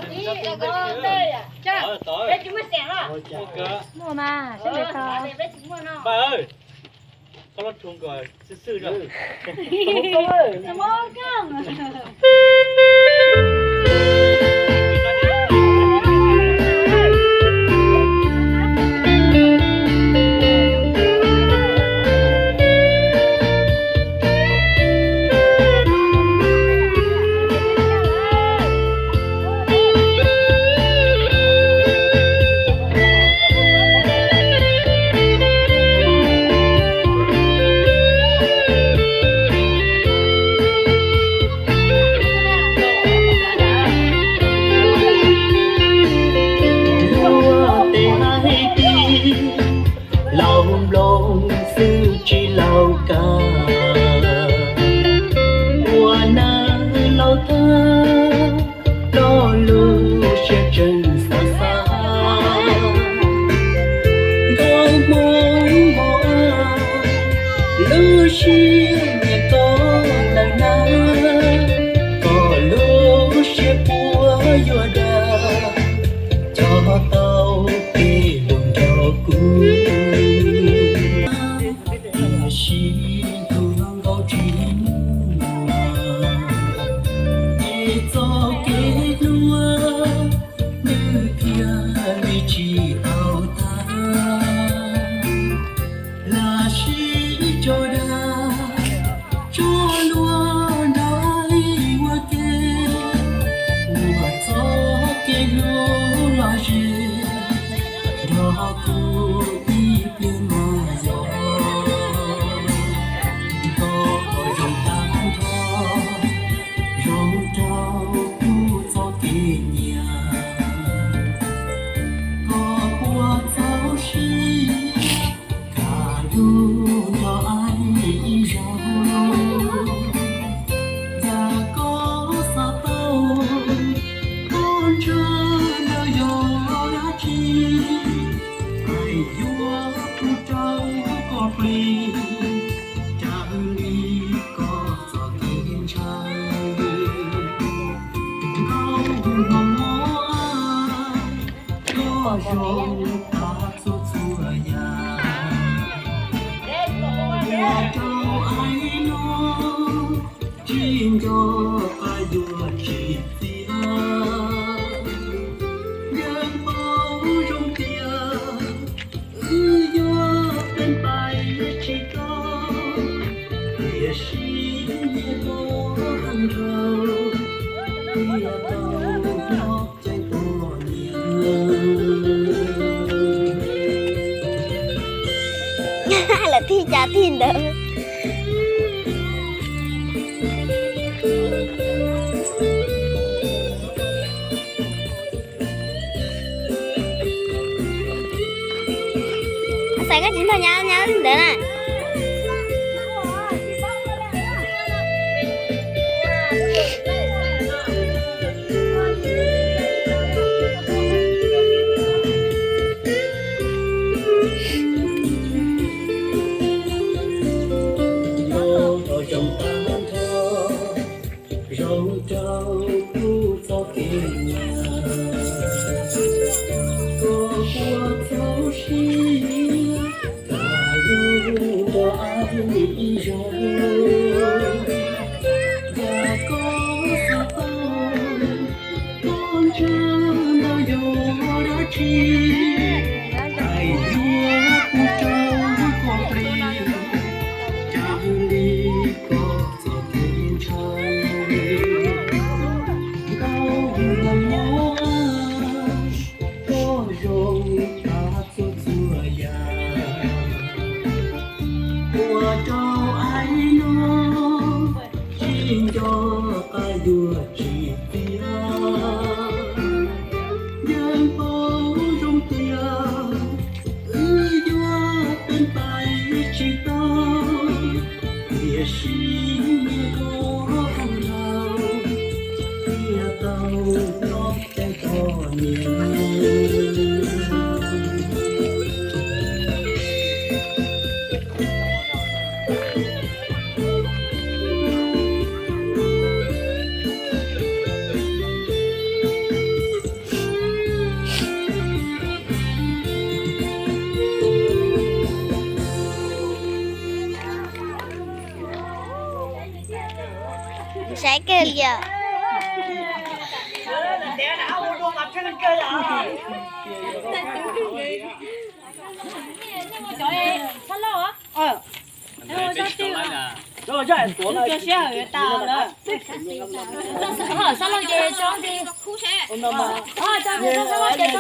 đi có đây à chắc đấy chúng mới xẻng à mua mà sẽ được to đấy chúng mua nó bà ơi có lót chung rồi sư rồi cảm ơn cưng là thi trả tiền đó xài cái chính thôi nhau nhau để này kìa. Rồi chạy xuống này. Cho xe ở tàu đó. Sao lo về cho đi. Cho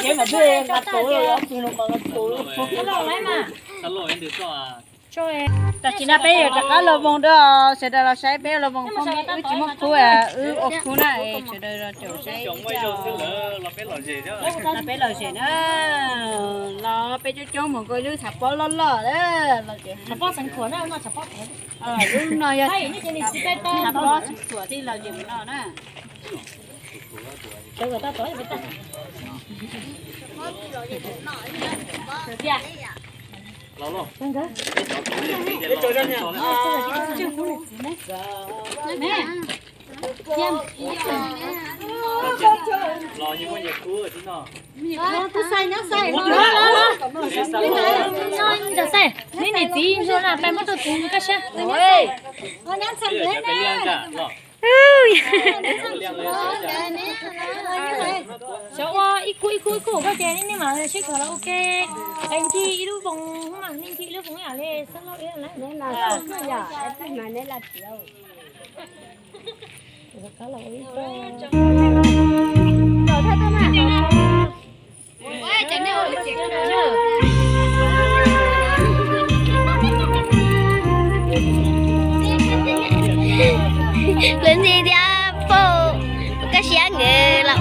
Cái mà thuê mặt tối rồi đó, nó mà mặt tối. lo lấy mà. Sao lỗi em được cho à? Cho em. ta chỉ là bây giờ chắc là vòng đó sẽ là sai bây giờ vòng không biết chỉ một khu à ở khu này sẽ đây là chỗ sai Chồng mấy giờ thứ lỡ là phải làm gì đó. là bây giờ sẽ nó bây giờ cho một cái đứa thập bó lót đó là chị Thập bó sẵn khuẩn nó thập bó. lúc này Hay như thế này chỉ cái thập bó sủa thì là gì nó nè cho người ta tối người ta. Kìa. Lâu lâu. Vâng cơ. Cái chỗ đó nha. Mẹ. Lo như con nhà cũ ở trên đó. Tôi sai nhá sai. Nó. Giờ sai. Ní này tí rồi là phải mất tôi cùng cái xe. Ôi. Nó nhắn xong Bây giờ thế cái liên nè. cả. Lo. Cháu ít cũ cái chè nên mà xích là ok. Anh chị lúc vòng không mà nên chị lúc vòng nhà lên sao lo yên lại nên là sao giờ em mà nên là chiều. Cái là ý rồi thôi tôi mà. Ôi chả nêu được chị Lên gì đi phố cái xe nghề lậu.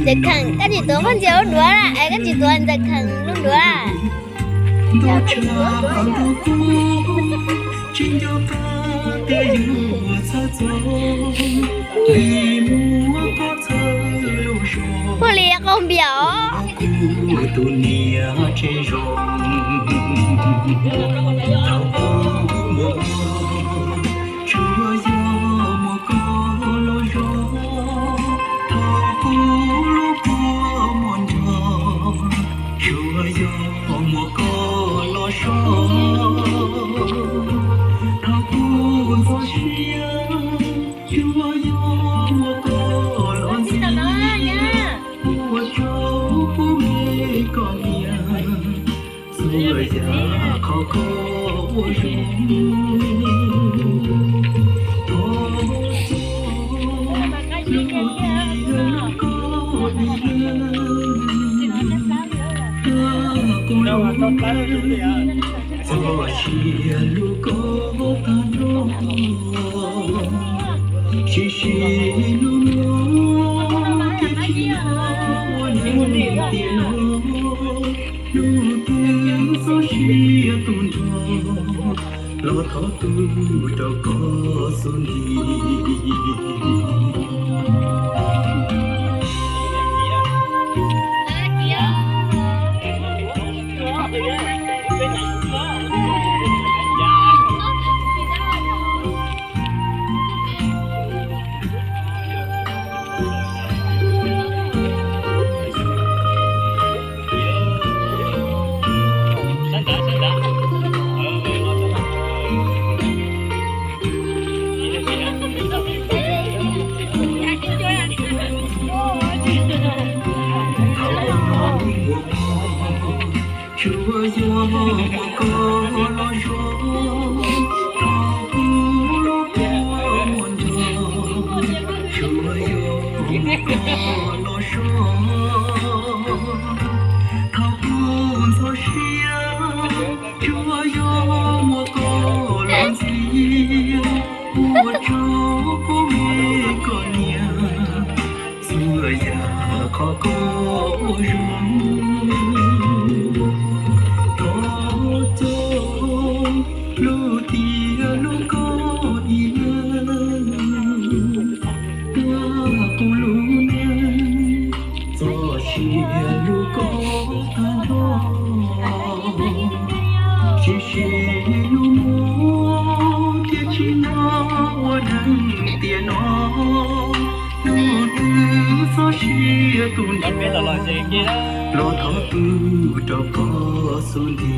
Giật khẳng cái gì tôi vẫn chưa đùa là cái gì tôi giật khẳng luôn đùa à cô lìa con biểu lo thọ tu đâu có xuân tu Bắt biết là loại gì kia đó. lo thọ tu cho có xuân đi